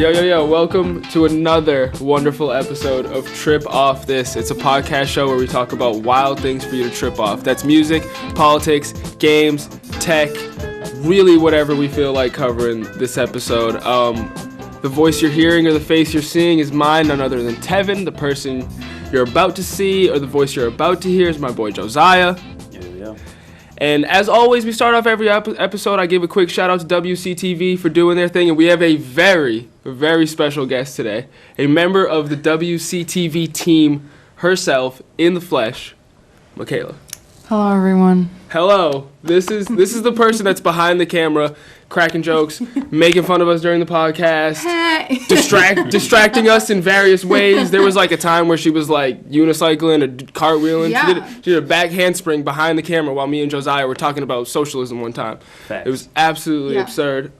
Yo, welcome to another wonderful episode of Trip Off This. It's a podcast show where we talk about wild things for you to trip off. That's music, politics, games, tech, really whatever we feel like covering this episode. The voice you're hearing or the face you're seeing is mine, none other than Tevin. The person you're about to see or the voice you're about to hear is my boy Josiah. And as always, we start off every episode. I give a quick shout out to WCTV for doing their thing. And we have a very, very special guest today. A member of the WCTV team herself, in the flesh, Michaela. Hello, everyone. Hello. This is the person that's behind the camera, cracking jokes, making fun of us during the podcast, Hey. distracting us in various ways. There was like a time where she was like unicycling or cartwheeling. Yeah. She did a back handspring behind the camera while me and Josiah were talking about socialism one time. Facts. It was absolutely absurd.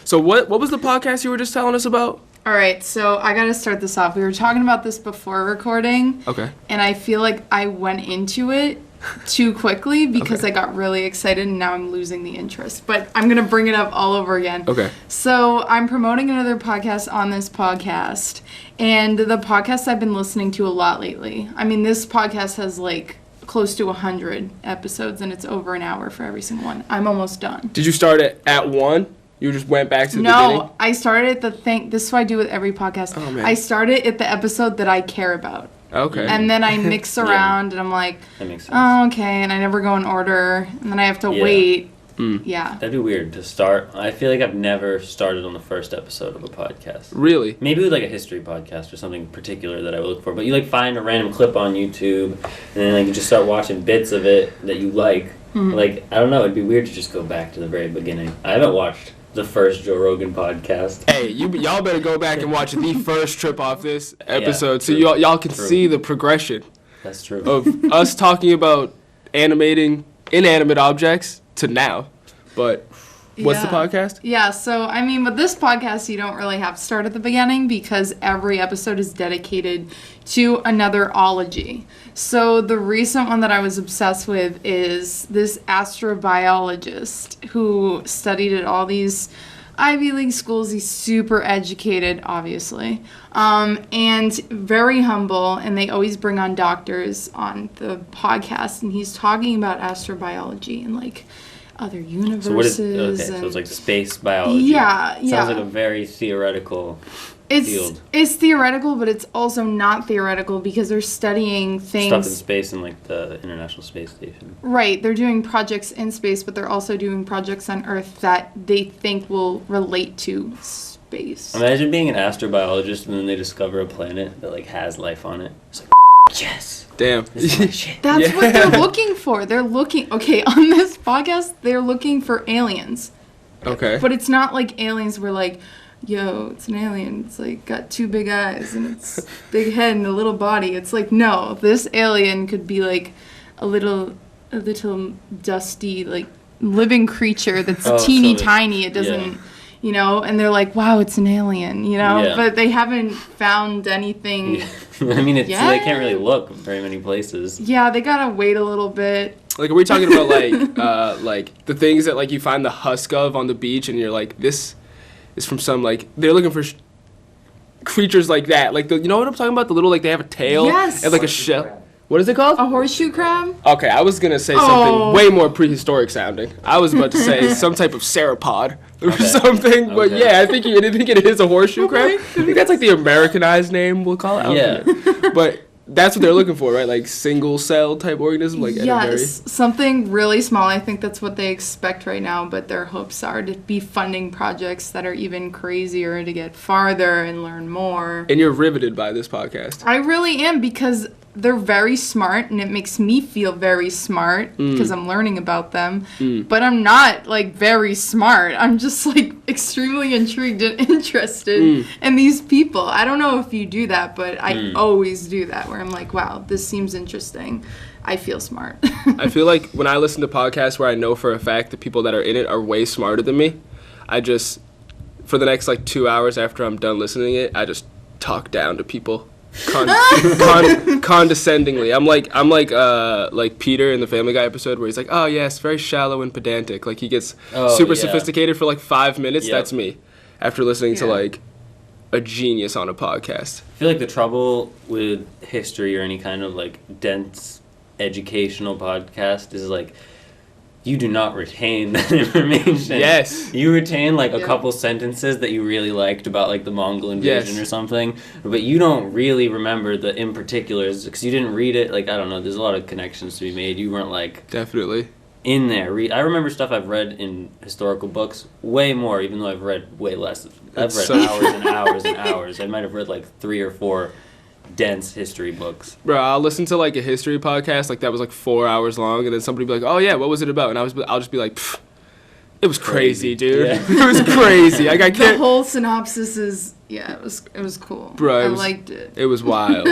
So what was the podcast you were just telling us about? All right, so I got to start this off. We were talking about this before recording. Okay. And I feel like I went into it too quickly because I got really excited and now I'm losing the interest. But I'm going to bring it up all over again. Okay. So I'm promoting another podcast on this podcast. And the podcast I've been listening to a lot lately. I mean, this podcast has like close to 100 episodes and it's over an hour for every single one. I'm almost done. Did you start it at 1? You just went back to the beginning? No, I started at the thing. This is what I do with every podcast. Oh, man. I started at the episode that I care about. Okay. And then I mix around and I'm like, That makes sense. oh, okay. And I never go in order. And then I have to wait. Yeah. That'd be weird to start. I feel like I've never started on the first episode of a podcast. Really? Maybe with like a history podcast or something particular that I would look for. But you like find a random clip on YouTube and then like you just start watching bits of it that you like. Like, I don't know, it'd be weird to just go back to the very beginning. I haven't watched the first Joe Rogan podcast. Hey, y'all better go back and watch the first Trip Off This episode so true. y'all can True. see the progression That's true. of us talking about animating inanimate objects to now. But what's the Yeah. podcast? Yeah, so I mean, with this podcast, you don't really have to start at the beginning because every episode is dedicated to another ology. So the recent one that I was obsessed with is this astrobiologist who studied at all these Ivy League schools. He's super educated, obviously, and very humble, and they always bring on doctors on the podcast, and he's talking about astrobiology and like other universes. So what is okay? and So it's like space biology. Yeah, yeah. Sounds like a very theoretical field. It's theoretical, but it's also not theoretical because they're studying Stuff in things. space and like the International Space Station. Right, they're doing projects in space, but they're also doing projects on Earth that they think will relate to space. Imagine being an astrobiologist and then they discover a planet that like has life on it. It's like yes, Damn. this is my shit. That's Yeah. what they're looking for. They're looking, okay, on this podcast, they're looking for aliens. Okay. But it's not like aliens where like, yo, it's an alien. It's like got 2 big eyes and it's big head and a little body. It's like, no, this alien could be like a little dusty, like living creature that's Oh, teeny so tiny. It doesn't, you know, and they're like, wow, it's an alien, you know, Yeah. but they haven't found anything. I mean, it's Yeah. they can't really look very many places. Yeah, they gotta wait a little bit. Like, are we talking about like the things that like you find the husk of on the beach and you're like, this is from some like they're looking for creatures like that. Like you know what I'm talking about? The little like they have a tail Yes. and like a shell. What is it called? A horseshoe crab? Okay, I was gonna say something Oh. way more prehistoric sounding. I was about to say some type of sauropod or Okay. something, but Okay. yeah, I think it is a horseshoe crab. I think that's like the Americanized name we'll call it. I don't know. But that's what they're looking for, right? Like single cell type organism, like at a very- Yes, something really small. I think that's what they expect right now, but their hopes are to be funding projects that are even crazier to get farther and learn more. And you're riveted by this podcast. I really am because they're very smart and it makes me feel very smart because I'm learning about them. But I'm not like very smart. I'm just like extremely intrigued and interested in these people. I don't know if you do that, but I always do that where I'm like, wow, this seems interesting. I feel smart. I feel like when I listen to podcasts where I know for a fact the people that are in it are way smarter than me, I just, for the next like 2 hours after I'm done listening to it, I just talk down to people. Condescendingly. I'm like Peter in the Family Guy episode where he's like, oh yes, very shallow and pedantic. Like he gets super yeah. sophisticated for like 5 minutes. Yep. That's me. after listening to Yeah. like a genius on a podcast. I feel like the trouble with history or any kind of like dense educational podcast is like you do not retain that information. Yes. You retain like a Yeah. couple sentences that you really liked about like the Mongol invasion Yes. or something, but you don't really remember the in particulars because you didn't read it. Like I don't know, there's a lot of connections to be made. You weren't like Definitely. in there. I remember stuff I've read in historical books way more, even though I've read way less. I've It's read so- hours and hours and hours. I might have read like 3 or 4 dense history books. Bro, I'll listen to like a history podcast like that was like 4 hours long, and then somebody be like, "Oh yeah, what was it about?" And I'll just be like, "Pfft, "It was crazy, dude. Yeah. It was crazy. Like I The can't." whole synopsis is it was cool. Bro, I it was- liked it. It was wild.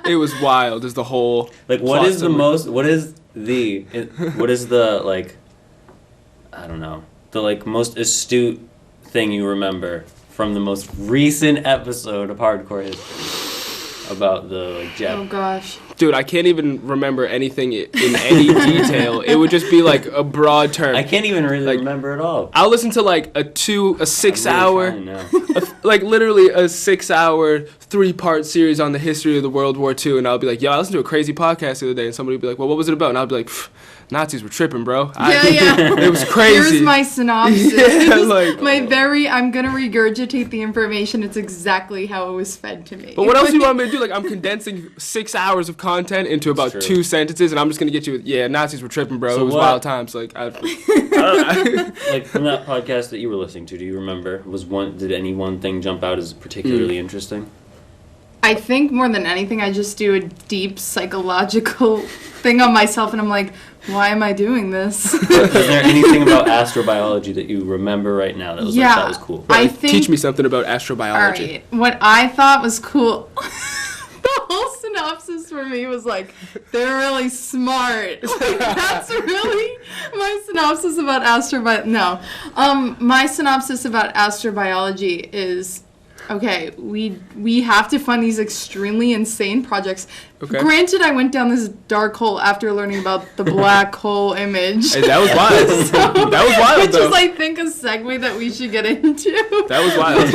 It was wild. Is the whole Like what plot is the summary. most? What is the like? I don't know. The like most astute thing you remember from the most recent episode of Hardcore History about the like Jeff. Oh gosh. Dude, I can't even remember anything in any detail. It would just be like a broad term. I can't even really Like- remember it all. I'll listen to like a 6 I'm hour, really trying now. like literally a 6 hour, 3-part series on the history of the World War II, and I'll be like, yo, I listened to a crazy podcast the other day, and somebody would be like, well, what was it about? And I'll be like, "Pff, Nazis were tripping, bro. Yeah. It was crazy. Here's my synopsis. Yeah, like- I'm gonna regurgitate the information. It's exactly how it was fed to me. But what else do you want me to do? Like, I'm condensing 6 hours of content into about True. 2 sentences, and I'm just gonna get you with, yeah, Nazis were tripping, bro. So it was what- wild times. Like, I Like from that podcast that you were listening to, do you remember? Did any one thing jump out as particularly interesting? I think more than anything, I just do a deep psychological thing on myself, and I'm like, why am I doing this? Is there anything about astrobiology that you remember right now that was like, that was cool? I Like, think. teach me something about All astrobiology. right. What I thought was cool. The whole synopsis for me was like, they're really smart. Like, that's really my synopsis about astrobiology. No. My synopsis about astrobiology is, okay, we have to fund these extremely insane projects. Okay. Granted, I went down this dark hole after learning about the black hole image. Hey, that was wild. That was wild, Which though. is, I think, a segue that we should get into. That was wild.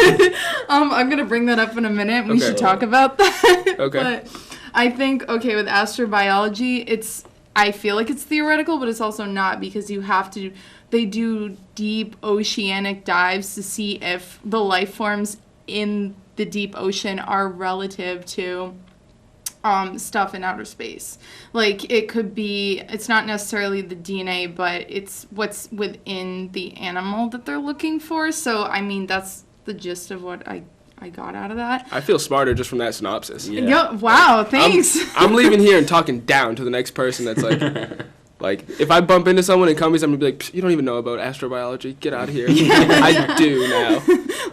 I'm gonna bring that up in a minute. We Okay. should talk about that. Okay. But I think, okay, with astrobiology, I feel like it's theoretical, but it's also not, because they do deep oceanic dives to see if the life forms in the deep ocean are relative to stuff in outer space. Like, it could be, it's not necessarily the DNA, but it's what's within the animal that they're looking for. So, I mean, that's the gist of what I got out of that. I feel smarter just from that synopsis. Yeah. Yeah, wow, thanks. I'm leaving here and talking down to the next person that's like, if I bump into someone in companies, I'm gonna be like, "Psh, you don't even know about astrobiology. Get out of here. I do now.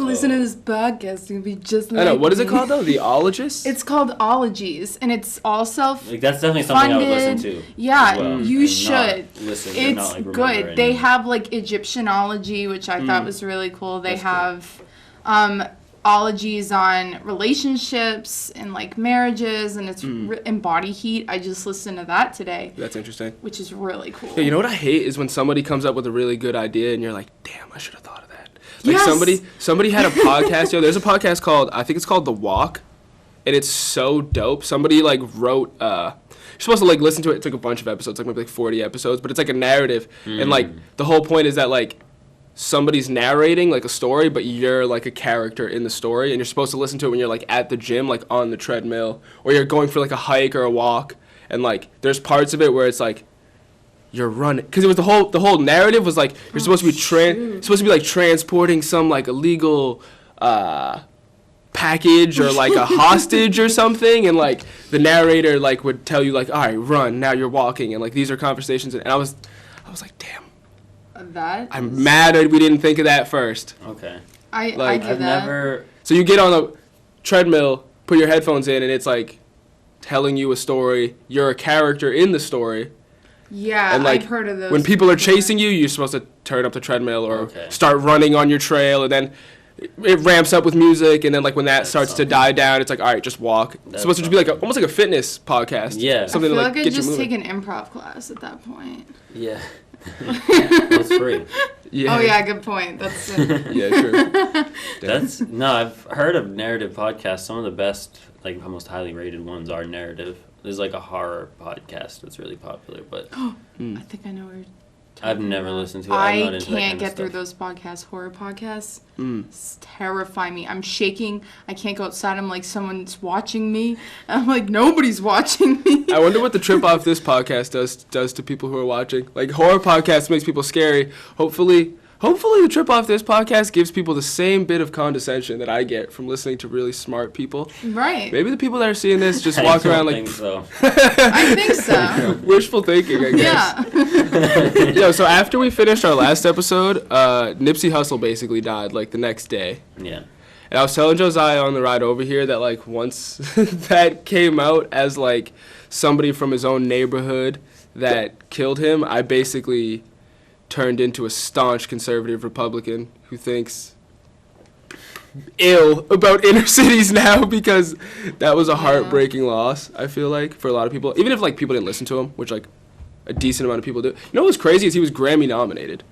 Listen to this podcast. You'll be just like I know. What is it me. called though? The ologist? It's called Ologies, and it's all Like that's definitely something I would listen to. Yeah, as well, you and should. not listen, and It's not, like, remember good. anything. They have like Egyptianology, which I thought was really cool. They That's cool. have ologies on relationships and like marriages, and it's and body heat. I just listened to that today, That's interesting. which is really cool. Yeah, you know what I hate is when somebody comes up with a really good idea and you're like, damn, I should have thought of that. Like Yes. somebody had a podcast. There's a podcast called, I think it's called The Walk, and it's so dope. Somebody like wrote you're supposed to like listen to it. It took a bunch of episodes, like maybe like 40 episodes, but it's like a narrative, and like the whole point is that like somebody's narrating like a story, but you're like a character in the story, and you're supposed to listen to it when you're like at the gym, like on the treadmill, or you're going for like a hike or a walk, and like there's parts of it where it's like you're running, because it was the whole narrative was like you're supposed to be supposed to be like transporting some like illegal package or like a hostage or something, and like the narrator like would tell you like, all right, run, now you're walking, and like these are conversations, and I was like, damn, That I'm mad that we didn't think of that first. Okay. I like, do I've that. never. So you get on the treadmill, put your headphones in, and it's like telling you a story. You're a character in the story. Yeah, And like I've heard of those. when people are before. chasing you, you're supposed to turn up the treadmill or Okay. start running on your trail, and then it ramps up with music, and then like when that That's starts to something. die down, it's like, all right, just walk. It's That's supposed to be like something. almost like a fitness podcast. Yeah. I something feel to like like I'd get you just moving. take an improv class at that point. Yeah. That's free. Yeah. Oh yeah, good point. That's it. Yeah, true. That's no. I've heard of narrative podcasts. Some of the best, like most highly rated ones, are narrative. There's like a horror podcast that's really popular, but I think I know where you're I've talking never about. listened to it. I'm not I into that can't kind get of through stuff. those podcasts, horror podcasts. Mm. It's terrifying me. I'm shaking. I can't go outside. I'm like, someone's watching me. I'm like, nobody's watching me. I wonder what the trip off this podcast does to people who are watching. Like, horror podcast makes people scary. Hopefully the trip off this podcast gives people the same bit of condescension that I get from listening to really smart people. Right. Maybe the people that are seeing this just I walk don't around like think so. I think so. wishful thinking, I guess. Yeah. Yo, so after we finished our last episode, Nipsey Hussle basically died like the next day. Yeah. And I was telling Josiah on the ride over here that like once that came out as like somebody from his own neighborhood that killed him, I basically turned into a staunch conservative Republican who thinks ill about inner cities now because that was a heartbreaking loss, I feel like, for a lot of people. Even if like people didn't listen to him, which like a decent amount of people do. You know what's crazy is he was Grammy nominated.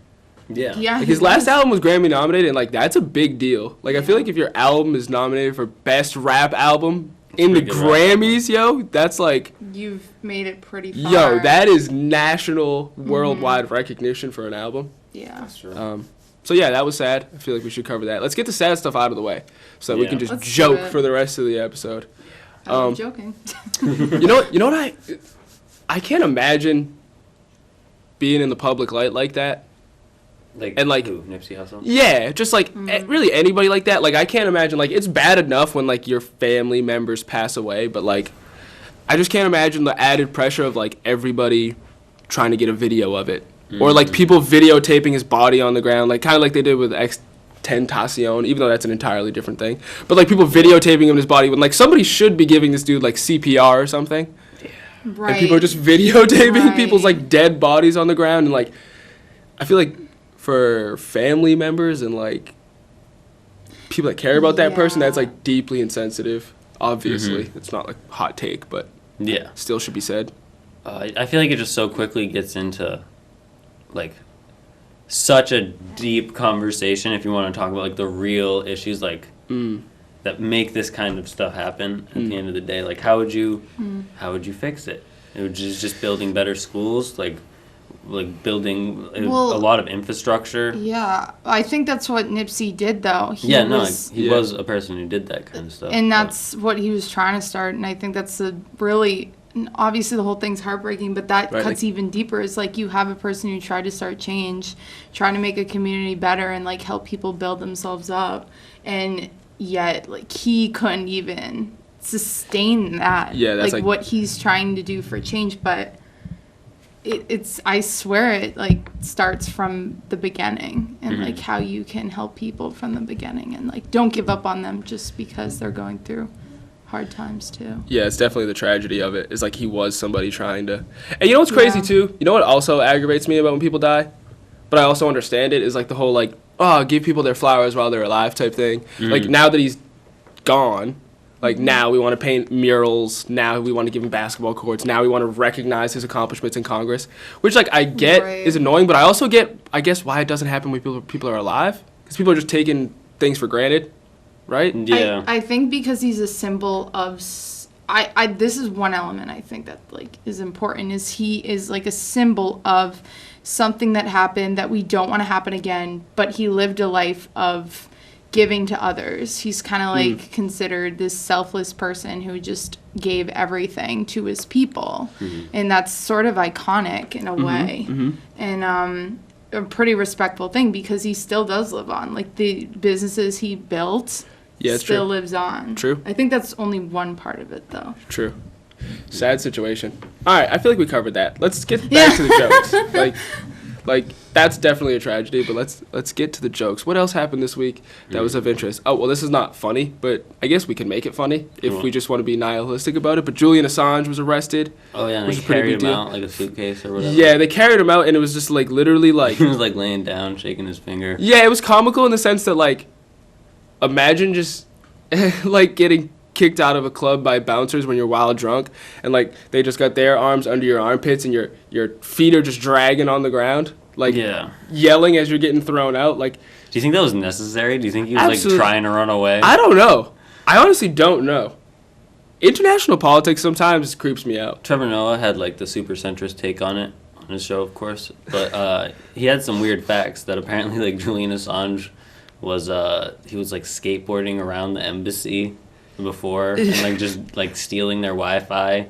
Yeah. Yeah. Like his last album was Grammy nominated, and like that's a big deal. Like I feel like if your album is nominated for best rap album in the pretty good rap Grammys, yo, that's like, You've made it pretty far. yo, that is national, worldwide recognition for an album. Yeah. That's true. So yeah, that was sad. I feel like we should cover that. Let's get the sad stuff out of the way so that we Yeah. can just Let's do joke it. for the rest of the episode. I'm joking. You know what I can't imagine being in the public light like that. And, like- who? Nipsey Hussle? Yeah, just like really anybody like that. Like I can't imagine, like it's bad enough when like your family members pass away, but like I just can't imagine the added pressure of like everybody trying to get a video of it. Or like people videotaping his body on the ground, like kind of like they did with Tentacion, even though that's an entirely different thing. But like people videotaping him his body when like somebody should be giving this dude like CPR or something. Right. And people are just videotaping Right. people's like dead bodies on the ground, and like I feel like for family members and like people that care about that person, that's Yeah. like deeply insensitive. Obviously, it's not like a hot take, but Yeah. still should be said. I feel like it just so quickly gets into like such a deep conversation if you want to talk about like the real issues like that make this kind of stuff happen at the end of the day. Like how would you fix it? It would just building better schools, like building a Well- lot of infrastructure. Yeah, I think that's what Nipsey did, though. He Yeah, no, was, he Yeah. was a person who did that kind of stuff. and but- that's what he was trying to start. And I think that's a really, obviously the whole thing's heartbreaking, but that Right, cuts like- even deeper. It's like you have a person who tried to start change, trying to make a community better and like help people build themselves up, and yet like he couldn't even sustain that. Yeah, that's like- what he's trying to do for change, but. It's I swear it like starts from the beginning and like how you can help people from the beginning and like don't give up on them just because they're going through hard times too. Yeah, it's definitely the tragedy of it. Is like he was somebody trying to. And you know what's crazy Yeah. too? You know what also aggravates me about when people die? But I also understand it is like the whole like, oh, give people their flowers while they're alive type thing. Like now that he's gone, like now we want to paint murals, now we want to give him basketball courts, now we want to recognize his accomplishments in Congress, which like I get Right. is annoying, but I also get I guess why it doesn't happen when people are alive, because people are just taking things for granted, right? yeah. I think because he's a symbol of I this is one element I think that like is important is he is like a symbol of something that happened that we don't want to happen again, but he lived a life of giving to others. He's kind of like considered this selfless person who just gave everything to his people. And that's sort of iconic in a way. And a pretty respectful thing because he still does live on. Like the businesses he built Yeah, it's still true. lives on. True. I think that's only one part of it though. True. Sad situation. All right, I feel like we covered that. Let's get back to the jokes. Like that's definitely a tragedy, but let's get to the jokes. What else happened this week that was of interest? Oh, well, this is not funny, but I guess we can make it funny if we just want to be nihilistic about it. But Julian Assange was arrested. Oh yeah, and which they is a pretty carried big him deal. out like a suitcase or whatever. Yeah, they carried him out, and it was just like literally like He was like laying down, shaking his finger. yeah, it was comical in the sense that like imagine just like getting kicked out of a club by bouncers when you're wild drunk, and like they just got their arms under your armpits and your feet are just dragging on the ground, like Yeah. yelling as you're getting thrown out. Like, Do you think that was necessary? Do you think he was Absolutely. like trying to run away? I don't know. I honestly don't know. International politics sometimes creeps me out. Trevor Noah had like the super centrist take on it on his show, of course, but he had some weird facts that apparently like Julian Assange was he was like skateboarding around the embassy before and like just like stealing their Wi-Fi,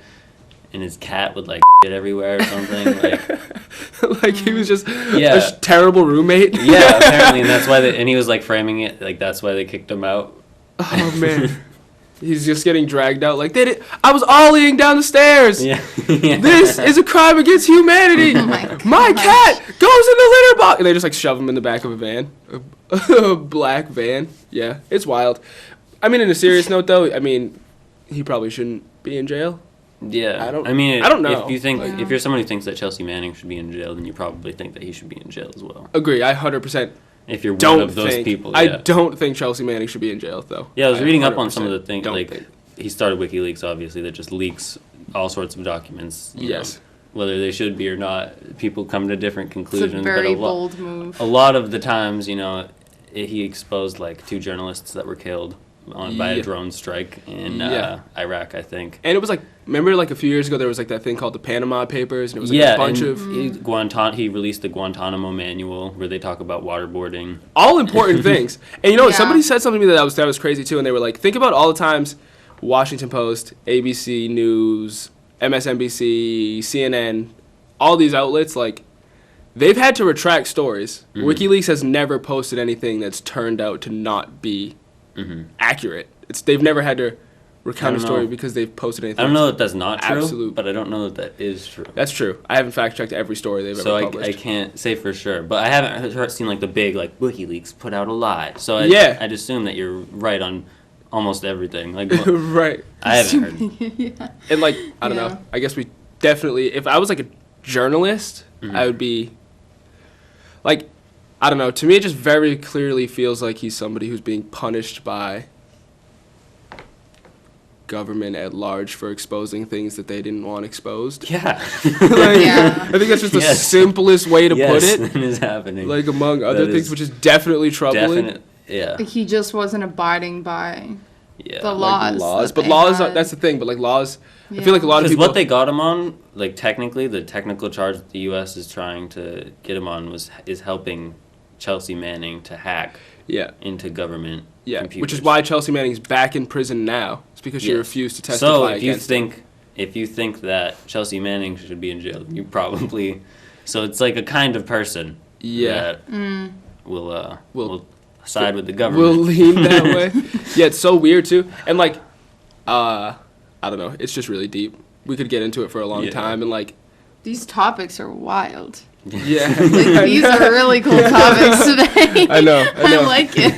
and his cat would like shit everywhere or something like. Like he was just Yeah. a terrible roommate. Yeah, apparently, and that's why and he was like framing it like that's why they kicked him out. Oh man. He's just getting dragged out like I was ollieing down the stairs. Yeah. This is a crime against humanity. Oh my My gosh. cat goes in the litter box. And they just like shove him in the back of a van, a black van. Yeah, it's wild. I mean, in a serious note though, I mean, he probably shouldn't be in jail. Yeah, I don't know. If you think Yeah. if you're someone who thinks that Chelsea Manning should be in jail, then you probably think that he should be in jail as well. Agree. I 100% If you're one don't of those think. people, I yeah. don't think Chelsea Manning should be in jail though. Yeah, I was reading up on some of the things. don't Like think. he started WikiLeaks, obviously, that just leaks all sorts of documents. you Yes. know, whether they should be or not, people come to different It's conclusions. a very but bold move. a lot of the times, he exposed like 2 journalists that were killed by a Yeah. drone strike in Yeah. Iraq, I think. And it was like, remember like a few years ago there was like that thing called the Panama Papers, and it was like a bunch and of he released the Guantanamo Manual where they talk about waterboarding. all important things. And you know, Yeah. somebody said something to me that was crazy too, and they were like, think about all the times Washington Post, ABC News, MSNBC, CNN, all these outlets, like, they've had to retract stories. Mhm. WikiLeaks has never posted anything that's turned out to not be accurate. They've never had to recount I a don't story know. because they've posted anything. I don't know that that's not true, Absolute. but I don't know that that is true. That's true. I haven't fact checked every story they've So ever I published. can't say for sure, but I haven't seen like the big like WikiLeaks put out a lie. So Yeah. I'd assume that you're right on almost everything. Like Right. I haven't heard. Yeah. And like, I don't Yeah. know. I guess we definitely, if I was like a journalist, Mhm. I would be like, I don't know. To me, it just very clearly feels like he's somebody who's being punished by government at large for exposing things that they didn't want exposed. Yeah. Like, Yeah. I think that's just the Yes. simplest way to put it. That is happening. Like among other That things, is which is definitely troubling. definite. Yeah. He just wasn't abiding by Yeah. the Like laws. that but they laws. had. That's the thing. But like laws, I Yeah. feel like a lot of Because people. what they got him on, like technically, the technical charge that the U.S. is trying to get him on is helping Chelsea Manning to hack yeah. into government Yeah, computers. which is why Chelsea Manning's back in prison now. It's because she Yes. refused to testify So if you against him. think that Chelsea Manning should be in jail, you probably. So it's like a kind of person. Yeah. That will Will- side with the will government. lean that way. Yeah, it's so weird too. And like, I don't know. It's just really deep. We could get into it for a long Yeah. time and like, These topics are wild. yeah. Like, these are really cool topics today. I know. I like We it.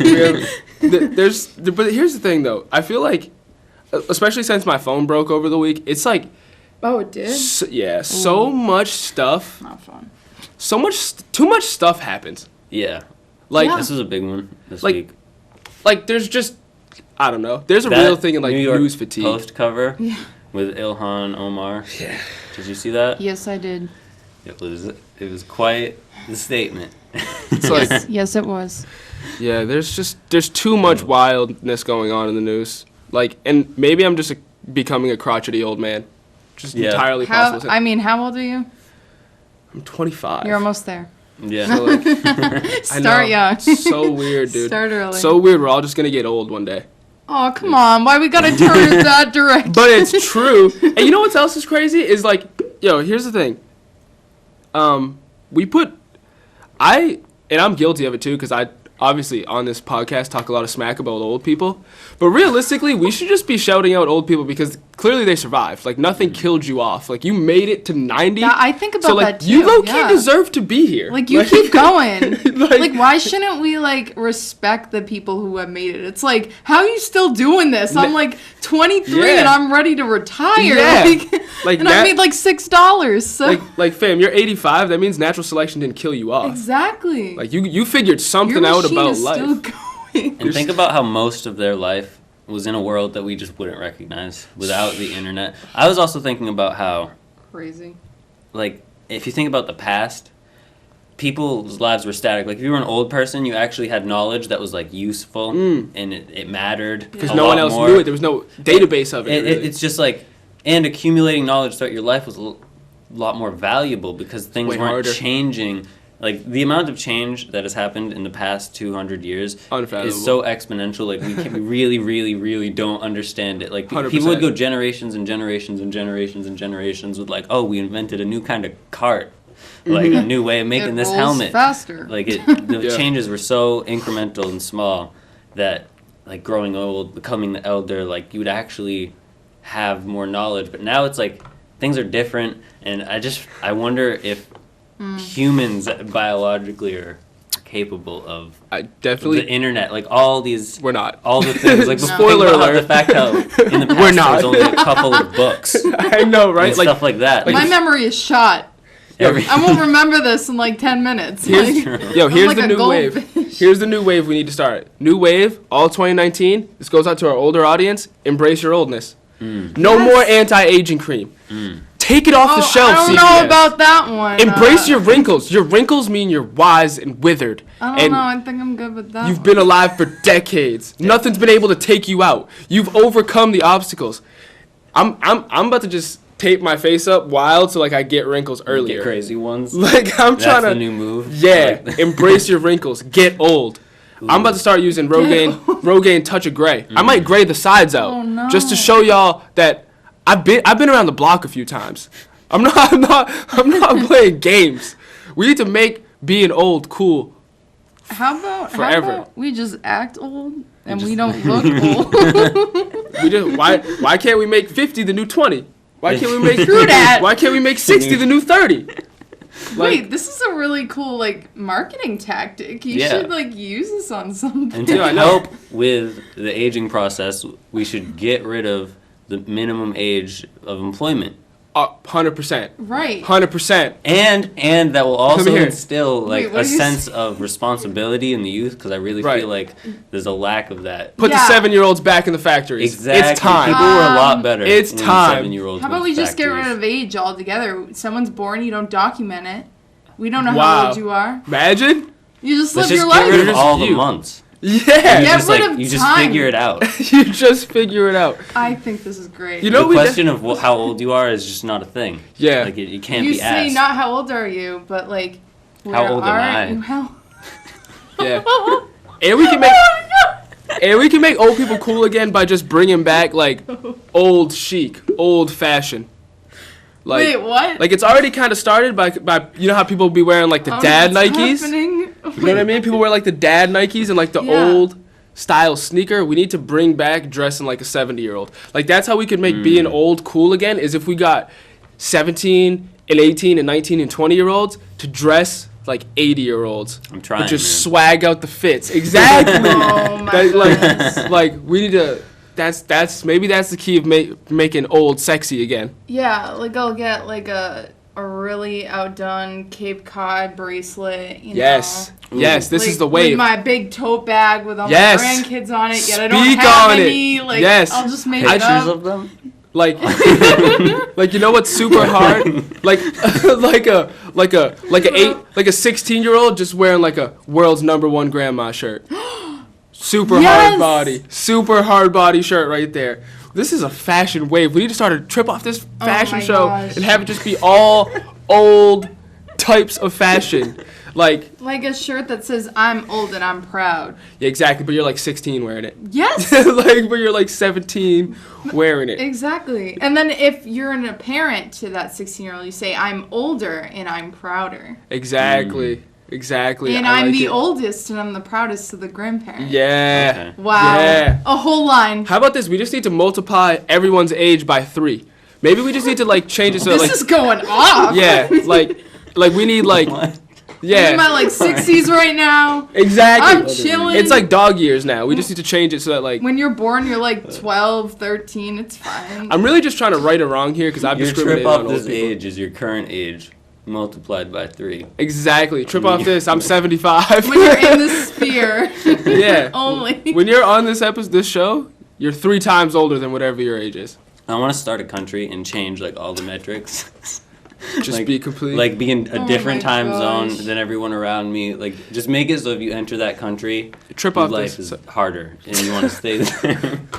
have- but here's the thing though. I feel like, especially since my phone broke over the week, it's like, Oh, it did? so much stuff. Not fun. Too much stuff happens. Yeah. Like, Yeah. This was a big one this Like, week. like there's just, I don't know. There's a That real thing in like New York news fatigue. Post cover Yeah. with Ilhan Omar. Yeah. Did you see that? Yes, I did. It was quite the statement. It's like, Yes, it was. yeah, there's too much wildness going on in the news. Like, and maybe I'm just becoming a crotchety old man. Just Yeah. entirely How possible. how old are you? I'm 25. You're almost there. Yeah. So, like, I know. Start young. So weird, dude. Start early. So weird. We're all just gonna get old one day. Oh, come on. Why we gotta turn it that direction? But it's true. And you know what else is crazy? Is like, yo, here's the thing. I'm guilty of it too, because I obviously on this podcast talk a lot of smack about old people. But realistically, we should just be shouting out old people because clearly they survived. Like nothing killed you off. Like you made it to 90. Yeah, I think about so like that too. you low-key yeah. deserve to be here. Like you keep going. Like- like why shouldn't we like respect the people who have made it? It's like how are you still doing this? I'm like 23 Yeah. and I'm ready to retire. Yeah. Like and I that- made like $6. So like fam, you're 85. That means natural selection didn't kill you off. exactly. Like you figured something Your out machine about is life. still going. And think about how most of their life was in a world that we just wouldn't recognize without the internet. I was also thinking about how, Crazy. like, if you think about the past, people's lives were static. Like if you were an old person, you actually had knowledge that was like useful and it mattered Because no one else knew it. There was no database of it. Really. It's just like, and accumulating knowledge throughout your life was a lot more valuable because things Way weren't harder. changing. Like the amount of change that has happened in the past 200 years Unfathomable. is so exponential. Like we really, really, really don't understand it. Like 100%. people would go generations and generations and generations and generations with like, oh, we invented a new kind of cart, like a new way of making It this rolls helmet. faster. Like the Yeah. changes were so incremental and small that like growing old, becoming the elder, like you would actually have more knowledge. But now it's like things are different, and I wonder if humans biologically are capable of I definitely. the internet, like all these, We're not. all the things. Like No. spoiler Spoiler alert, alert. the fact how in the past We're there not. was only a couple of books I know, right? and Like, stuff like that. My memory is shot. Every- I won't remember this in like 10 minutes. Here's, Like, yo, here's like the a new wave. goldfish. Here's the new wave we need to start. New wave, all 2019. This goes out to our older audience. Embrace your oldness. No Yes. more anti-aging cream. Take it off the Oh, shelf, I don't CVS. know about that one. Embrace your wrinkles. Your wrinkles mean you're wise and withered. I don't and know. I think I'm good with that. you've one. been alive for decades. Nothing's been able to take you out. You've overcome the obstacles. I'm about to just tape my face up wild so like I get wrinkles earlier. Get crazy ones. Like I'm That's trying to the new move. Yeah, Like- embrace your wrinkles. Get old. I'm about to start using Rogaine Touch of Gray. I might gray the sides out Oh, no. just to show y'all that I've been around the block a few times. I'm not playing games. We need to make being old cool. How Forever. about we just act old and just- we don't look old? We just why can't we make 50 the new 20? Why can't we make True that. Why can't we make 60 the new 30? Wait, this is a really cool like marketing tactic. You Yeah. should like use this on something. And to Yeah, I know. help with the aging process, we should get rid of the minimum age of employment. 100%. Right. 100%. And that will also here. instill like Wait, what a are you sense of responsibility in the youth because I really Right. feel like there's a lack of that. Put Yeah. the 7-year-olds back in the factories. Exactly. It's time. People were a lot better. It's when time. 7-year-olds How about went we to just get rid factories. of age altogether? Someone's born, you don't document it. We don't know Wow. how old you are. Imagine? You just Let's live just your get life. rid of Just all the you. months. Yeah. Get just rid like of you just time. figure it out. You just figure it out. I think this is great. You know The we question of how old you are is just not a thing. Yeah. Like it can't you be say asked. not how old are you, but like How where old am are I? you? How Yeah. And we can make old people cool again by just bringing back like old chic, old fashion. Like, Wait, what? Like it's already kind of started by you know how people be wearing like the Oh, dad what's Nikes. happening? You know what I mean? People wear like the dad Nikes and like the Yeah. old style sneaker. We need to bring back dressing like a 70-year-old. Like that's how we could make being old cool again is if we got 17 and 18 and 19 and 20-year-olds to dress like 80-year-olds. I'm trying, But just man. swag out the fits. Exactly. Oh my That, goodness. like we need to maybe that's the key of making old sexy again. Yeah, like I'll get like a really outdone Cape Cod bracelet. You Yes. know? Yes, this Like, is the wave. With my big tote bag with all Yes. my grandkids on it. Yet I don't Speak have on it. any. Like Yes. I'll just make Pictures it up. of them? Like, like you know what's super hard? Like, like a 16-year-old just wearing like a world's #1 grandma shirt. Super Yes! hard body shirt right there. This is a fashion wave. We need to start a trip off this fashion my show gosh. and have it just be all old types of fashion. Like, Like a shirt that says "I'm old and I'm proud." yeah, exactly. But you're like 16 wearing it. Yes. Like, but you're like 17 wearing it. Exactly. And then if you're a parent to that 16-year-old, you say, "I'm older and I'm prouder." Exactly. Exactly. And I I'm like the it. oldest and I'm the proudest of the grandparents. Yeah. Okay. Wow. Yeah. A whole line. How about this? We just need to multiply everyone's age by 3. Maybe we just need to like change it so This like is going off. yeah, like we need like What? I'm in my yeah. like 60s right now. Exactly. I'm chilling. It's like dog years now. We just need to change it so that like When you're born, you're like 12, 13. It's fine. I'm really just trying to right or wrong here because I've Your discriminated trip on off old this people. age is your current age multiplied by 3. Exactly. Trip off this. I'm 75. When you're in the sphere. Yeah. Only. When you're on this show, you're 3 times older than whatever your age is. I want to start a country and change like all the metrics. Just be complete. Like be in a Oh different my time gosh. zone than everyone around me. Like just make it so if you enter that country, Trip your off life this. is harder and you want to stay there.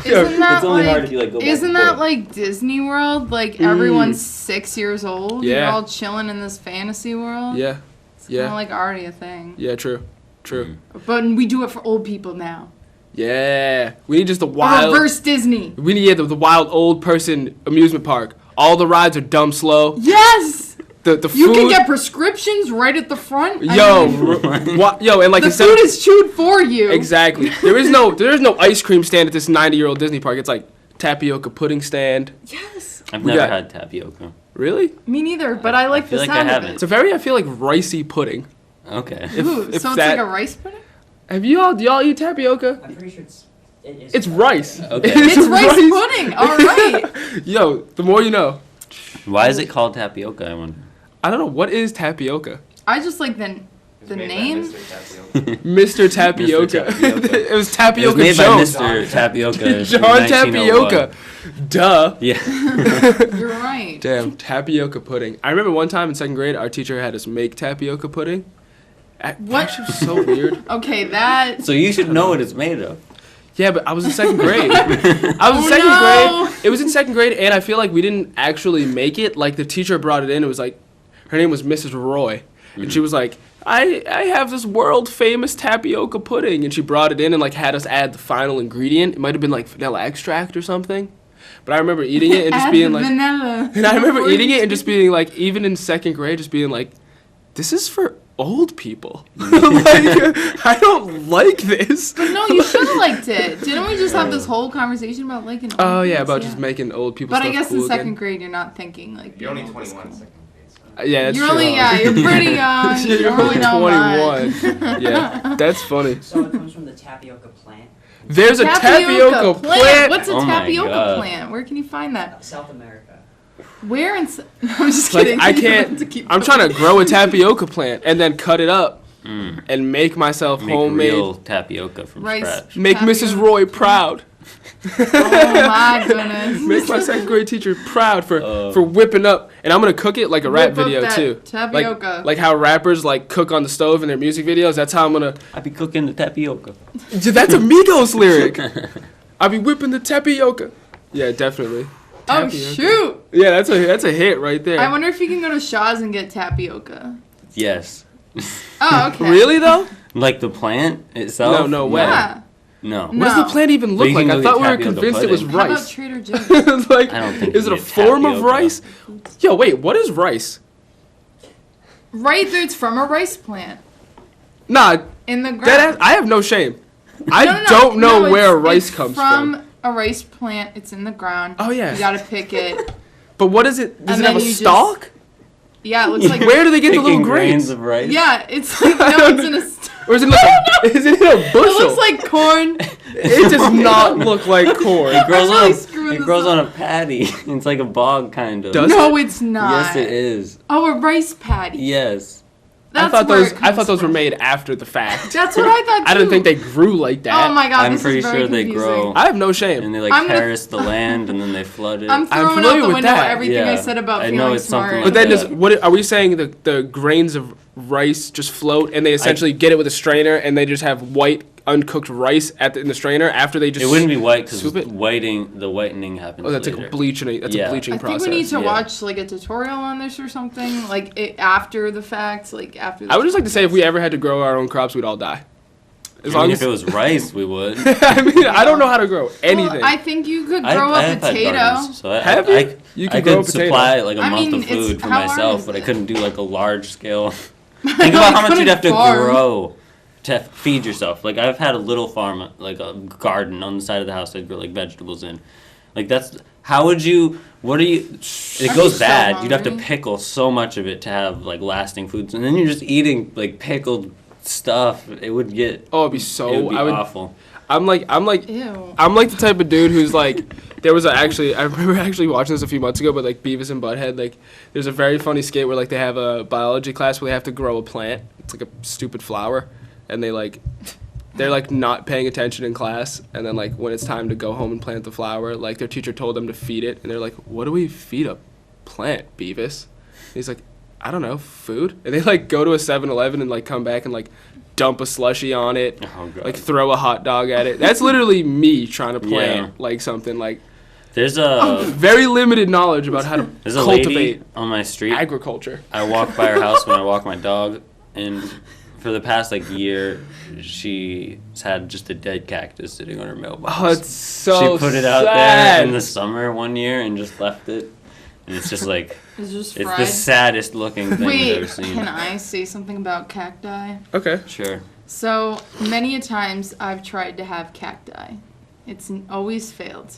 Isn't that It's only like, hard if you, like, go back isn't and that forth. like Disney World? Like everyone's 6 years old. You're Yeah. all chilling in this fantasy world. Yeah. It's kind Yeah. of like already a thing. Yeah, true. But we do it for old people now. Yeah. We need just the A wild. reverse Disney. We need the wild old person amusement park. All the rides are dumb slow. Yes. The You food. can get prescriptions right at the front. Yo, mean, and like the instead food of- is chewed for you. Exactly. There is no ice cream stand at this 90-year-old Disney park. It's like tapioca pudding stand. Yes. I've We never got- had tapioca. Really? Me neither, but I like feel the like I sound of haven't. It's a very, I feel like, ricey pudding. Okay. Ooh, if so it's that- like a rice pudding? Do y'all eat tapioca? I'm pretty sure it is. It's rice. Okay. It's rice pudding. All right. Yo, the more you know. Why is it called tapioca? I wonder. I don't know, what is tapioca? I just like the name. Mr. Tapioca. Tapioca. It was It Tapioca was made Jones. by Mr. Tapioca. John in 1901. Tapioca. Duh. Yeah. You're right. Damn, tapioca pudding. I remember one time in second grade, our teacher had us make tapioca pudding. What? Actually, was so weird. Okay, that. So you should know what it's made of. Yeah, but I was in second grade. I was in Oh, second no. grade. It was in second grade, and I feel like we didn't actually make it. Like, the teacher brought it in. It was like, her name was Mrs. Roy. And she was like, I have this world famous tapioca pudding. And she brought it in and, like, had us add the final ingredient. It might have been, like, vanilla extract or something. But I remember eating it and just Add being the like, vanilla. and I remember eating it and just being like, even in second grade, just being like, this is for old people. Like, I don't like this. No, you should have liked it. Didn't we just have this whole conversation about liking old Oh, yeah, things? about just making old people But stuff I guess cool in second again. grade, you're not thinking like. You're only being old is 21 cool. second grade. Yeah, that's You're true. only, yeah, you're pretty young. You're you don't really only know much. 21. Yeah, that's funny. So it comes from the tapioca plant, There's a tapioca plant. What's a Oh my tapioca God. plant? Where can you find that? South America. Where in? I'm just Like, kidding. I You don't have to can't. keep I'm trying to grow a tapioca plant and then cut it up Mm. and make myself Make homemade. real tapioca from Rice. scratch. Make Mrs. tapioca. Roy proud. Oh my goodness. Make my second grade teacher proud for Oh. whipping up, and I'm gonna cook it like a rap Whip up video that too. tapioca. Like how rappers like cook on the stove in their music videos. That's how I'm gonna. I be cooking the tapioca. Dude, that's a Migos lyric. I be whipping the tapioca. Yeah, definitely. Oh Tapioca. shoot! Yeah, that's a hit right there. I wonder if you can go to Shaw's and get tapioca. Yes. Oh, okay. Really though? Like the plant itself? No way. Yeah. No. What does the No. plant even But look you like? can I go thought get we were tapioca convinced it was pudding. How about rice. Trader Joe's? Like, I don't think is you it a get form of tapioca. rice? Yo, wait, what is rice? Right there, it's from a rice plant Nah, in the ground. that I have no shame. I No, no, no. don't know No, where it's- rice it's comes from a rice plant. It's in the ground. Oh, yeah. You gotta pick it. But what is it? Does And it have a then you just- stalk? Yeah, it looks like. Where do they get the little Picking grains grains? of rice? Yeah, it's like no, it's in a. Or is it like is it in a It bushel? looks like corn. It does not look like corn. It grows I'm really on screwing it this grows up. on a patty. It's like a bog kind of. Does No, it's not. Yes, it is. Oh, a rice patty. Yes. That's I thought where those it I thought comes those were from. made after the fact. That's what I thought too. I didn't think they grew like that. Oh my god, I'm this pretty is very sure they confusing. grow. I have no And shame. they like I'm gonna- terrace the land and then they flood it. I'm throwing familiar out the with window that. everything I Yeah. said about I feeling know it's smart. something But then like just that. what are we saying the grains of rice just float and they essentially get it with a strainer and they just have white uncooked rice in the strainer after they just It wouldn't be white because soup it? the whitening happens. Oh, that's later. like a bleaching. That's Yeah. a bleaching I think process. we need to yeah. watch like a tutorial on this or something, like it, after the fact, like after. The I would just like to say if we ever had to grow our own crops, we'd all die. As I long mean, as if it was rice, we would. I mean, I don't know how to grow anything. Well, I think you could I grow have a had potato. gardens, so Have you? You I can grow a could potato. supply like a I month mean, of it's- food for how hard myself, is but I it? couldn't do like a large scale. I Think about how much couldn't you'd have to farm. grow to feed yourself. Like I've had a little farm, like a garden on the side of the house I'd grow like vegetables in. Like that's how would you? What are you? It I'd goes be so bad. You'd have to hungry. pickle so much of it to have like lasting foods, and then you're just eating like pickled stuff. It would get. Oh, it'd be so. It would be I would. awful. I'm like Ew. I'm like the type of dude who's like, there was actually, I remember actually watching this a few months ago, but like Beavis and Butthead, like, there's a very funny skit where like they have a biology class where they have to grow a plant. It's like a stupid flower, and they're like not paying attention in class, and then like when it's time to go home and plant the flower, like their teacher told them to feed it, and they're like, what do we feed a plant, Beavis? He's like, I don't know, food? And they, like, go to a 7-Eleven and, like, come back and, like, dump a slushie on it. Oh, God. Like, throw a hot dog at it. That's literally me trying to plant, Yeah. like, something, like, There's a very limited knowledge about how to there's a lady cultivate on my street. agriculture. I walk by her house when I walk my dog, and for the past like year, she's had just a dead cactus sitting on her mailbox. Oh, it's so She put it out sad. there in the summer one year and just left it, and it's just like It's just it's fried. the saddest looking thing I've Wait, ever seen. can I say something about cacti? Okay. Sure. So many a times I've tried to have cacti. It's always failed.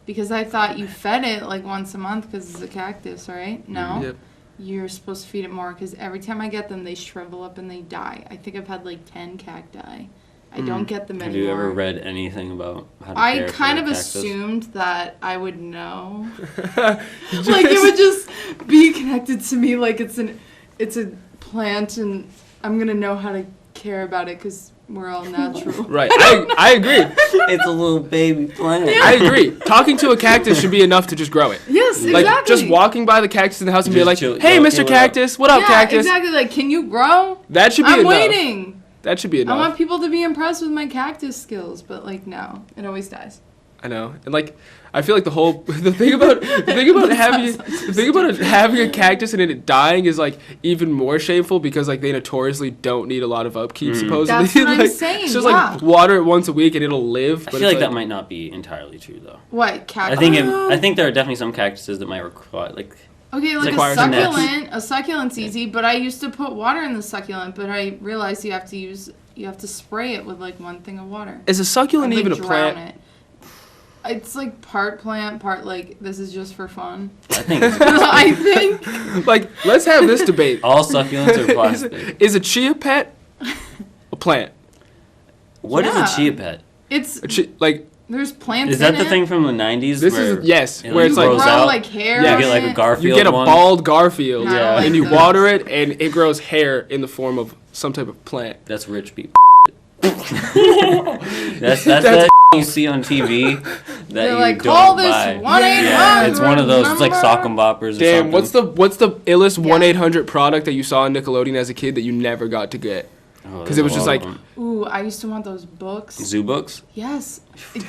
Because I thought you fed it like once a month because it's a cactus, right? No. Yep. You're supposed to feed it more because every time I get them, they shrivel up and they die. I think I've had like 10 cacti. I don't get them Have anymore. you ever read anything about how to I care for kind a of cactus? assumed that I would know. Like it would just be connected to me like it's a plant and I'm gonna know how to care about it because we're all natural. Right. I agree. It's a little baby plant. I agree. Talking to a cactus should be enough to just grow it. Yes, Like, exactly. just walking by the cactus in the house and be Just like, chill- hey, yo, Mr. chill it Cactus, what up, yeah, cactus? exactly. Like, can you grow? That should be I'm enough. waiting. That should be I want enough. people to be impressed with my cactus skills, but like, no, it always dies. I know. And like, I feel like the thing about having a cactus and it dying is like even more shameful because like they notoriously don't need a lot of upkeep supposedly. That's what I'm Like, saying, it's just yeah. like water it once a week and it'll live. I But feel it's like that might not be entirely true though. What cactus? I think there are definitely some cactuses that might require like Okay, like requires a a net. succulent. A succulent's easy, but I used to put water in the succulent, but I realized you have to spray it with like one thing of water. Is a succulent Like, even a drown plant? it. It's like part plant, part like this is just for fun. I think it's I think. Like, let's have this debate. all succulents are plastic. Is a chia pet a plant? What is Yeah. a chia pet? It's Like, there's plants. Is that in the it. thing from the 90s? this where is, yes, it, where it's You like, grows grow out? like hair. Yeah, on You get like a it. Garfield you get a one. bald Garfield, No, I don't and like you that. water it, and it grows hair in the form of some type of plant. That's rich people. that's that you see on TV that They're you like, don't call this buy. 1-800 Yeah, it's one of those. It's like number. sock and boppers or Damn, something. what's the illest Yeah. 1-800 product that you saw on Nickelodeon as a kid that you never got to get? Oh, 'cause there's it was a just lot of like- them. Ooh, I used to want those books. Zoo books. Yes.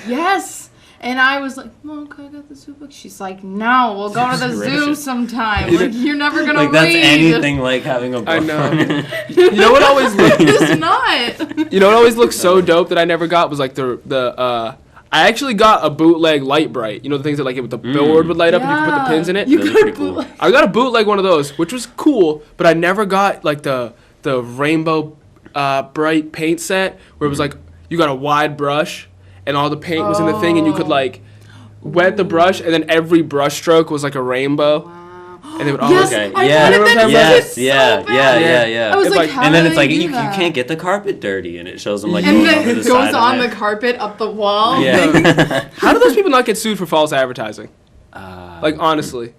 Yes. And I was like, Mom, can I get the zoo book? She's like, no, we'll go to the Rich. zoo sometime. Like, you're never going to Like read. that's anything like having a book. I know. You know what always It's not. you know what always looked so dope that I never got was like the I actually got a bootleg Light Bright. You know the things that like it with the board would light up and you could put the pins in it. You Those are got a pretty cool. bootleg. I got a bootleg one of those, which was cool, but I never got like the rainbow bright paint set where it was like you got a wide brush and all the paint was in the thing and you could like wet the brush and then every brush stroke was like a rainbow. And they would always Yes, Okay, I yeah. wanted that Yes, so yeah, bad. yeah. I was It's like, like- how And then do it's they like do you that? can't get the carpet dirty, and it shows them like And going then over the it side goes on of the it. carpet, up the wall. Yeah. How do those people not get sued for false advertising? Uh, Like honestly.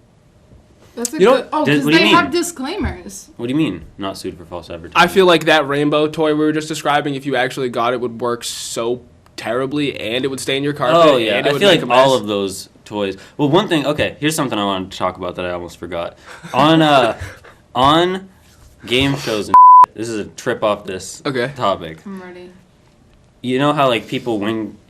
That's a You know good. Oh, what because do you they mean? have disclaimers. What do you mean not sued for false advertising? I feel like that rainbow toy we were just describing, if you actually got it, would work so terribly and it would stain your carpet. Oh yeah, and it I would feel make like a mess. all of those toys. Well, one thing. Okay, here's something I wanted to talk about that I almost forgot. On game shows and this is a trip off this Okay. topic. I'm ready. You know how like people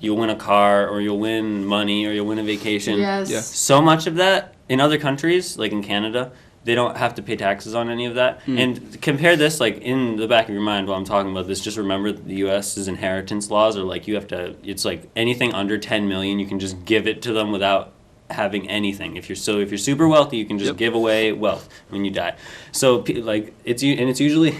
you'll win a car or you'll win money or you'll win a vacation. Yes. Yeah. So much of that in other countries, like in Canada, they don't have to pay taxes on any of that. And compare this, like in the back of your mind while I'm talking about this, just remember that the U.S.'s inheritance laws are like you have to. It's like anything under 10 million, you can just give it to them without having anything. If you're super wealthy, you can just Yep. give away wealth when you die. So like it's usually.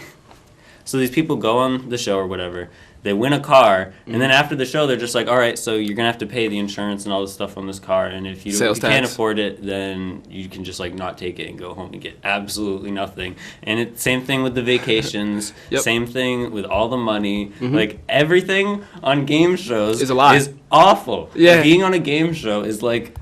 So these people go on the show or whatever. They win a car, and then after the show, they're just like, all right, so you're going to have to pay the insurance and all this stuff on this car, and if you Sales can't tax. afford it, then you can just, like, not take it and go home and get absolutely nothing. And it's same thing with the vacations, Yep. same thing with all the money. Like, everything on game shows Is a lie. is awful. Yeah. Being on a game show is, like,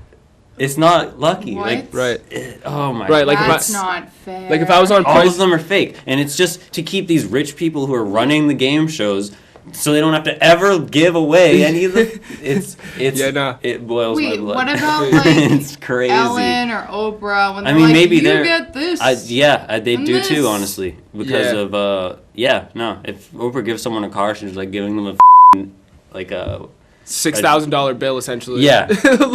it's not lucky. What? Like, Right. oh, my Right, like if I- That's not fair. Like if I was on all Price, of them are fake, and it's just to keep these rich people who are running the game shows so they don't have to ever give away any of the. It's Yeah, nah. It boils my Wait, blood. what about like it's crazy. Ellen or Oprah when I they're mean, like, maybe you they're- get this? They And do this. too, honestly, because Yeah. of no. If Oprah gives someone a car, she's like giving them like a $6,000 bill essentially. Yeah.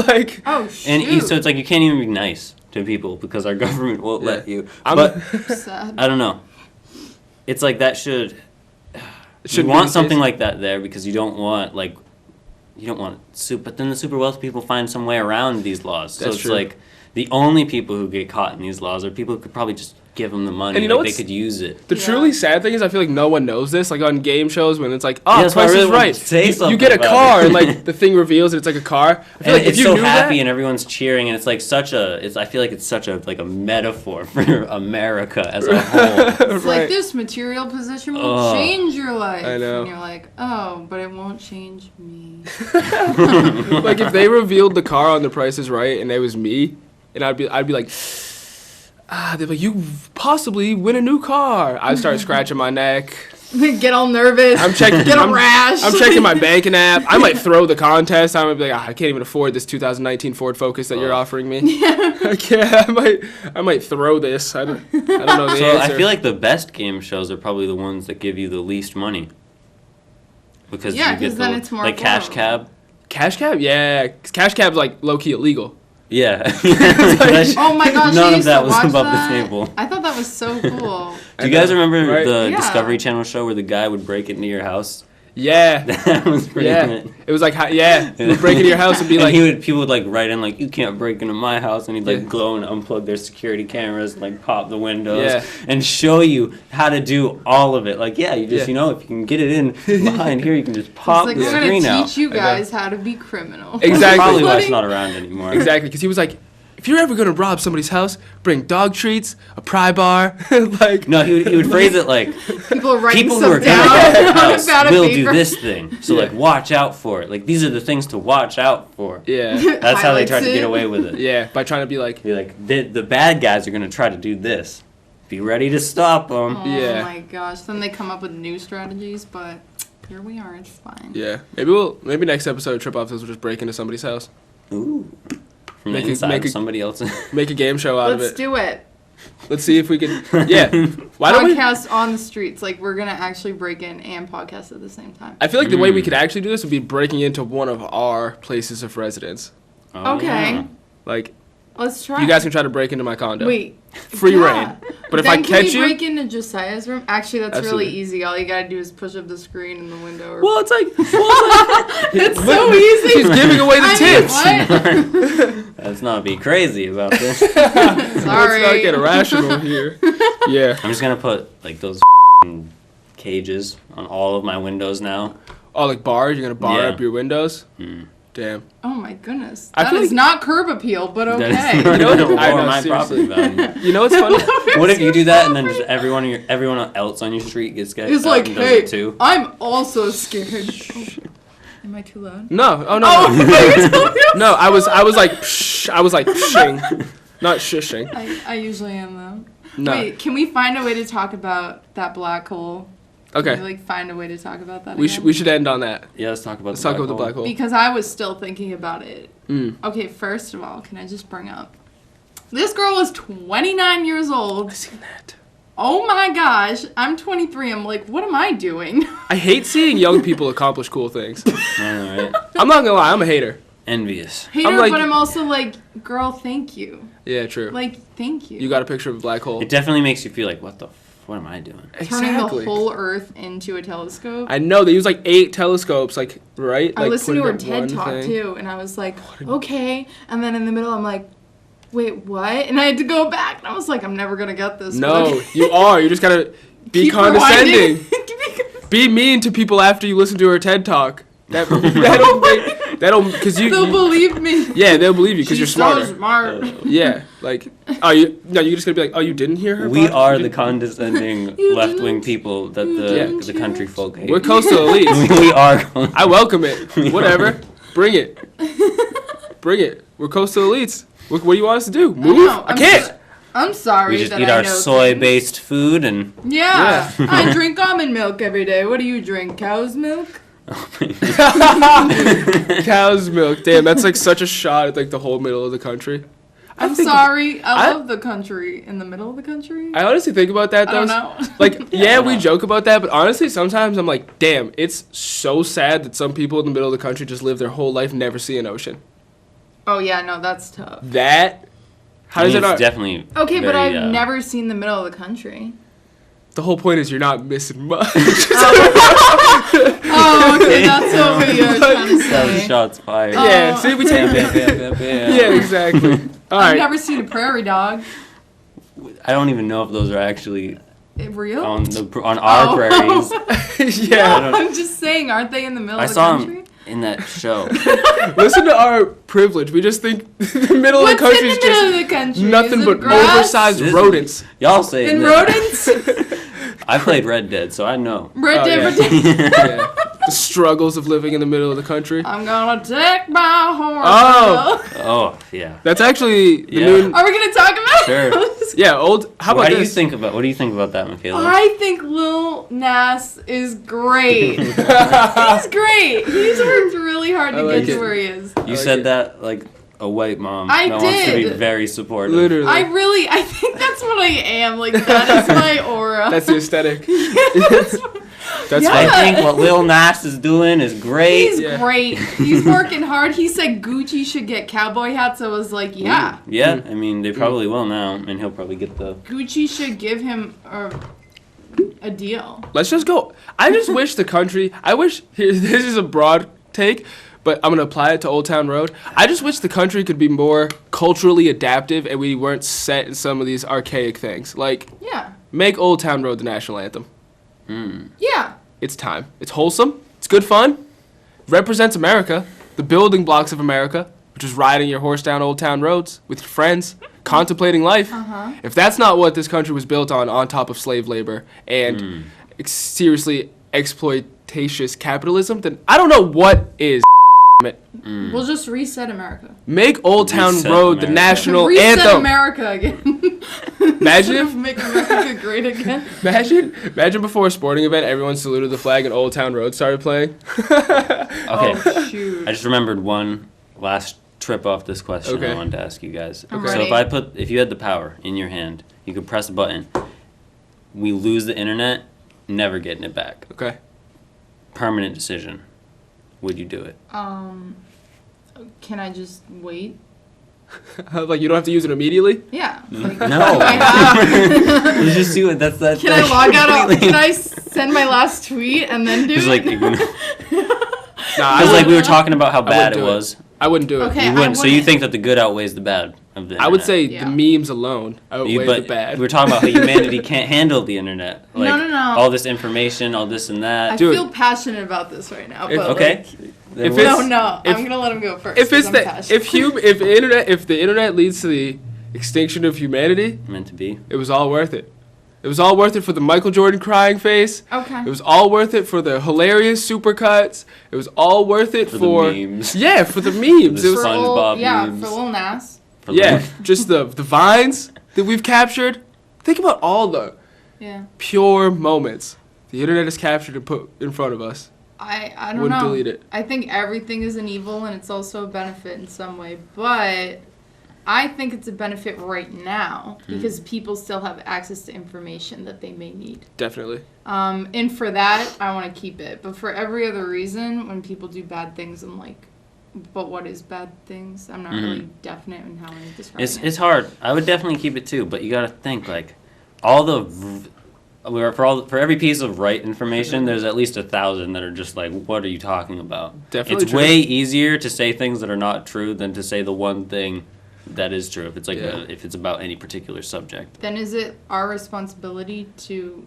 Like Oh shoot! and so it's like you can't even be nice to people because our government won't let Yeah. you. I'm- But Sad. I don't know. It's like that should. it You shouldn't be want the something case. like that there because you don't want but then the super wealthy people find some way around these laws. So That's it's true. like the only people who get caught in these laws are people who could probably just give them the money. And you know like they what's- could use it. The Yeah. truly sad thing is, I feel like no one knows this. Like on game shows, when it's like, oh, Yeah, that's why I Price really is wanted Right. to say You something get a about car, it. and like the thing reveals that it's like a car. I feel And like if it's you so knew happy that, and everyone's cheering and it's like I feel like it's such a like a metaphor for America as a whole. It's Right. like this material position will Ugh. change your life. I know. And you're like, oh, but it won't change me. like if they revealed the car on The Price is Right and it was me, and I'd be like, they're like, you possibly win a new car. I'd start scratching my neck. Get all nervous. I'm checking. Get a I'm, rash. I'm checking my banking app. I might throw the contest. I might be like, I can't even afford this 2019 Ford Focus that you're offering me. Yeah, I might throw this. I don't know the So answer. I feel like the best game shows are probably the ones that give you the least money. Because Yeah, you 'cause get then it's more like Cash affordable. Cab. Cash Cab, yeah, Cash Cab's like low key illegal. Yeah. Oh my gosh, None I of used that to was watch above that. the table. I thought that was so cool. Do you guys remember Right? the Yeah. Discovery Channel show where the guy would break into your house? Yeah, That was pretty yeah. lit. It was like, you'd break into your house and be And like, people would like write in like, you can't break into my house, and he'd like Yeah. glow and unplug their security cameras and like pop the windows Yeah. and show you how to do all of it. Like, yeah, you just Yeah. if you can get it in behind here, you can just It's pop like, the we're screen gonna out. teach you I know. guys how to be criminal. Exactly. That's probably why it's Letting- not around anymore. exactly, because he was like, if you're ever gonna rob somebody's house, bring dog treats, a pry bar, like. No, he would phrase it like, People are writing people who are stuff gonna down get the on a house pad of will do paper. this thing. So Yeah. like, watch out for it. Like, these are the things to watch out for. Yeah, That's how they Highlights tried to it. get away with it. yeah, by trying to be like, Be like, the bad guys are gonna try to do this. Be ready to stop them. Oh Yeah. my gosh. Then they come up with new strategies, but here we are. It's fine. yeah, maybe next episode of Trip Off this will just break into somebody's house, Ooh. From Make the a- inside make of a- somebody else. make a game show out Let's of it. do it. Let's see if we can. Yeah, why don't we? Podcast on the streets. Like, we're going to actually break in and podcast at the same time. I feel like the way we could actually do this would be breaking into one of our places of residence. Oh, Okay. yeah. Like, Let's try. you guys can try to break into my condo. Wait. Free Yeah. reign. But if Then I can catch we you, break into Josiah's room? Actually, that's Absolutely. really easy. All you gotta do is push up the screen in the window. Or... well, it's like, it's so easy. she's giving away the I tips. mean, what? Let's not be crazy about this. Let's Sorry. not get irrational here. Yeah. I'm just gonna put like those cages on all of my windows now. Oh, like bars? You're gonna bar Yeah. up your windows? Hmm. Damn. Oh my goodness. I That feel is like- not curb appeal, but That okay. is You know what? lower I know, my seriously. property value. You know what's funny? What if you do that and then just everyone else on your street gets sketched It's out like, and does hey, it too? I'm also scared. Oh, am I too loud? No. Oh no. Oh, no. No. I was like, psh, I was like, pshing, not shushing. I usually am though. No. Wait, can we find a way to talk about that black hole? Can Okay. we, like, find a way to talk about that We again? should end on that. Yeah, let's talk about Let's the talk black about the black hole. Because I was still thinking about it. Mm. Okay, first of all, can I just bring up? This girl is 29 years old. I've seen that. Oh my gosh, I'm 23. I'm like, what am I doing? I hate seeing young people accomplish cool things. I know, right? I'm not gonna lie. I'm a hater. Envious. Hater, like- but I'm also like, girl, thank you. Yeah. True. Like, thank you. You got a picture of a black hole. It definitely makes you feel like, what am I doing? Turning the whole Earth into a telescope. I know they use like 8 telescopes, like right. I like, listened to her putting up TED one talk thing. too, and I was like, okay. And then in the middle, I'm like, wait, what? And I had to go back, and I was like, I'm never gonna get this. No, but- you are. You just gotta be Keep condescending. rewinding. Be mean to people after you listen to her TED talk. That'll because you. They'll believe me. Yeah, they'll believe you because She's you're smarter. so smart. Yeah, like, oh, you're just gonna be like, oh, you didn't hear her. We podcast? are You the didn't- condescending You left-wing didn't. people that Yeah. the country folk hate. We're coastal elites. we are. I welcome it. We Whatever, bring it. Bring it. We're coastal elites. What do you want us to do? Move? know, I I'm can't. just- I'm sorry We just that eat I our know soy-based food and. things. Yeah. I drink almond milk every day. What do you drink? Cow's milk? Cow's milk. Damn, that's like such a shot at like the whole middle of the country. I'm think- sorry. I I- love the country. In the middle of the country? I honestly think about that I though. don't know. Like, yeah, we know. joke about that, but honestly, sometimes I'm like, damn, it's so sad that some people in the middle of the country just live their whole life never see an ocean. Oh, yeah, no, that's tough. That, how does it It's not? definitely. Okay, but very, I've never seen the middle of the country. The whole point is you're not missing much. Oh, okay, that's what we are trying to That was say. shots fired. Oh. Yeah, see, we take. Bam, bam, bam, bam. Yeah, exactly. All I've right. never seen a prairie dog. I don't even know if those are actually Real? on our Oh. prairies. Yeah. I'm just saying, aren't they in the middle I of the saw country? him in that show. Listen to our privilege. We just think the middle What's of the country in is the middle just of the country? nothing Is it but grass? oversized This is- rodents. Y'all say And that. rodents? I played Red Dead, so I know. Red Oh, Dead yeah. Redemption. Yeah. The struggles of living in the middle of the country. I'm gonna take my horse. Oh. Oh yeah. That's actually the Yeah. new. Are we gonna talk about Sure. those? Yeah, old. How about What do you this? think about that, Michaela? I think Lil Nas is great. He's great. He's worked really hard to I like get it. to where he is. You like said it. that like a white mom I that wants to be did. very supportive. Literally. I think that's what I am. Like, that is my aura. That's the aesthetic. That's That's Yeah. I fine. think what Lil Nas is doing is great. He's Yeah. great. He's working hard. He said Gucci should get cowboy hats. I was like, yeah. Yeah, I mean they probably will now, and he'll probably get the. Gucci should give him a deal. Let's just go. I just wish the country. I wish. This is a broad take, but I'm gonna apply it to Old Town Road. I just wish the country could be more culturally adaptive, and we weren't set in some of these archaic things. Like, Yeah. make Old Town Road the national anthem. Yeah. It's time. It's wholesome. It's good fun. Represents America, the building blocks of America, which is riding your horse down Old Town roads with your friends, contemplating life. Uh-huh. If that's not what this country was built on top of slave labor and seriously exploitacious capitalism, then I don't know what is. We'll just reset America. Make Old Town Reset Road the America. national Reset anthem. America again. Imagine Instead if- of make America great again. Imagine before a sporting event, everyone saluted the flag and Old Town Road started playing. Okay, Oh, shoot. I just remembered one last trip off this question Okay. I wanted to ask you guys. I'm So ready. if you had the power in your hand, you could press a button. We lose the internet, never getting it back. Okay. Permanent decision. Would you do it? Can I just wait? Like, you don't have to use it immediately? Yeah. Like, No. I have- You just do it. That's that. Can I log out? Can I send my last tweet and then do Just it? like ignore. Nah, Because like we were wouldn't- talking about how bad wouldn't it do it. was. I wouldn't do it. Okay. You I wouldn't. So you wouldn't. think that the good outweighs the bad of the internet? I would say Yeah. the memes alone outweigh But the bad. we were talking about how humanity can't handle the internet. No, Like, no. all this information, all this and I that. Dude. feel passionate about this right now. If- But Okay. like, Then If what- it's- no, if- I'm gonna let him go first. If 'cause it's I'm the passionate. if the internet leads to the extinction of humanity, meant to be. it was all worth it. It was all worth it for the Michael Jordan crying face. Okay. It was all worth it for the hilarious supercuts. It was all worth it For for the memes. yeah, for the memes. The It was fun- SpongeBob yeah, memes. for Lil Nas. For yeah, the- just the vines that we've captured. Think about all the Yeah. pure moments the internet has captured and put in front of us. I don't Wouldn't know. delete it. I think everything is an evil and it's also a benefit in some way, but I think it's a benefit right now because people still have access to information that they may need. Definitely. And for that, I want to keep it. But for every other reason, when people do bad things, I'm like, but what is bad things? I'm not really definite in how I'm describing it. It's hard. I would definitely keep it too, but you got to think like all the for every piece of right information, there's at least 1,000 that are just like, what are you talking about? Definitely It's true. way easier to say things that are not true than to say the one thing that is true. If it's like Yeah. if it's about any particular subject. Then is it our responsibility to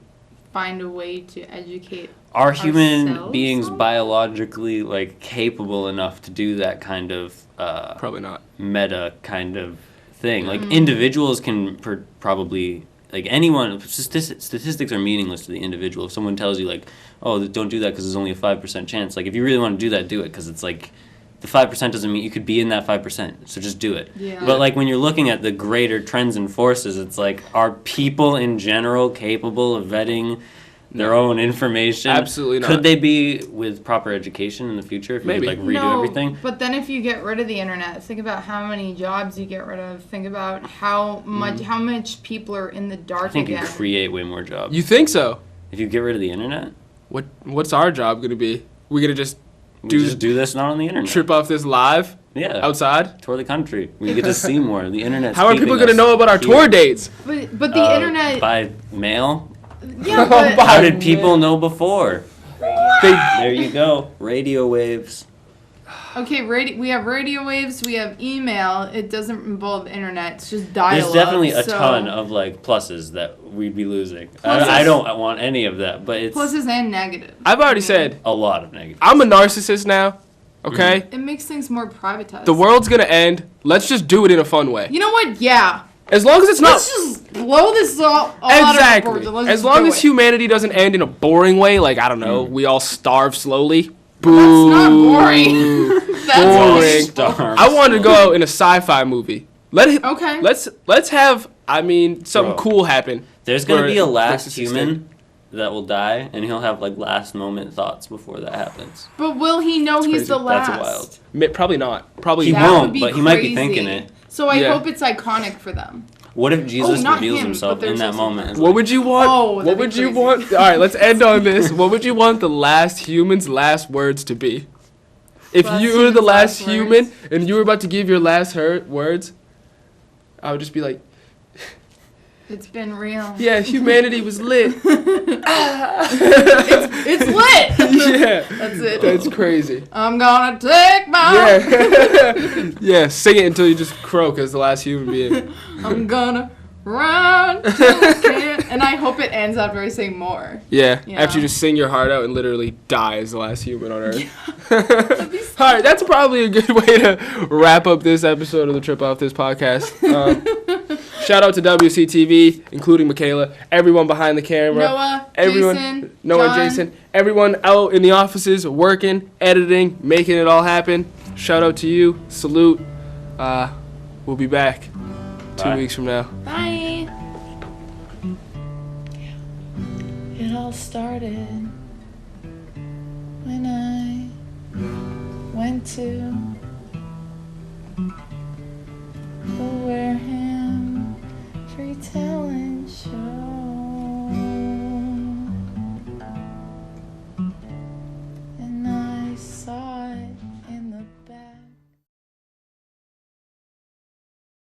find a way to educate? Are human Ourselves beings on it? biologically like capable enough to do that kind of Probably not. meta kind of thing? Like individuals can probably like anyone. Statistics are meaningless to the individual. If someone tells you like, oh, don't do that because there's only a 5% chance. Like if you really want to do that, do it because it's like the 5% doesn't mean you could be in that 5%. So just do it. Yeah. But like when you're looking at the greater trends and forces, it's like, are people in general capable of vetting their own information? Absolutely not. Could they be with proper education in the future if Maybe. you like redo everything? But then if you get rid of the internet, think about how many jobs you get rid of. Think about how much people are in the dark I think you again. create way more jobs. You think so? If you get rid of the internet, What's our job gonna be? We're gonna just we just do this not on the internet. trip off this live Yeah. outside? Tour the country. We get to see more. The internet. How are people gonna know about our tour dates? But the internet, By mail? yeah, but By How did people know before? They, There you go. Radio waves. okay, we have radio waves, we have email. It doesn't involve internet. It's just dial-up. There's definitely a so- ton of like pluses that we'd be losing. Pluses. I don't want any of that, but it's pluses and negatives. I've already said a lot of negative. I'm a narcissist now. Okay, It makes things more privatized. the world's gonna end. Let's just do it in a fun way. You know what? Yeah. As long as it's not Let's just blow this all out of exactly. proportion. Let's As just long do as it. humanity doesn't end in a boring way, like I don't know, we all starve slowly. Boo. That's not boring. That's Boring. Starve. I wanted to go out in a sci-fi movie. Okay. Let's have something Bro. cool happen. There's gonna Where be a it last takes its human that will die, and he'll have like last moment thoughts before that happens. But will he know he's crazy. the last? That's wild. Probably not. Probably He That not. would won't, be but he might be crazy. thinking it. So I Yeah. hope it's iconic for them. What if Jesus not reveals him, himself but there's in that also- moment? It's What like, would you want? Oh, what that'd be would you crazy. want? All right, let's end on this. What would you want the last human's last words to be? If Last you were the human's last last human words? and you were about to give your last words, I would just be like, It's been real. yeah, humanity was lit. It's lit. Yeah, That's it. that's crazy. I'm gonna take my. Yeah, yeah, sing it until you just croak as the last human being. I'm gonna run. till I can't- And I hope it ends after I say more. Yeah, Yeah. after you just sing your heart out and literally die as the last human on Earth. All right, that's probably a good way to wrap up this episode of the Trip Off This podcast. Shout out to WCTV, including Michaela, everyone behind the camera, Noah, everyone, Jason, Noah, John. Jason, everyone out in the offices working, editing, making it all happen. Shout out to you. Salute. We'll be back 2 Bye. weeks from now. Bye. It all started when I went to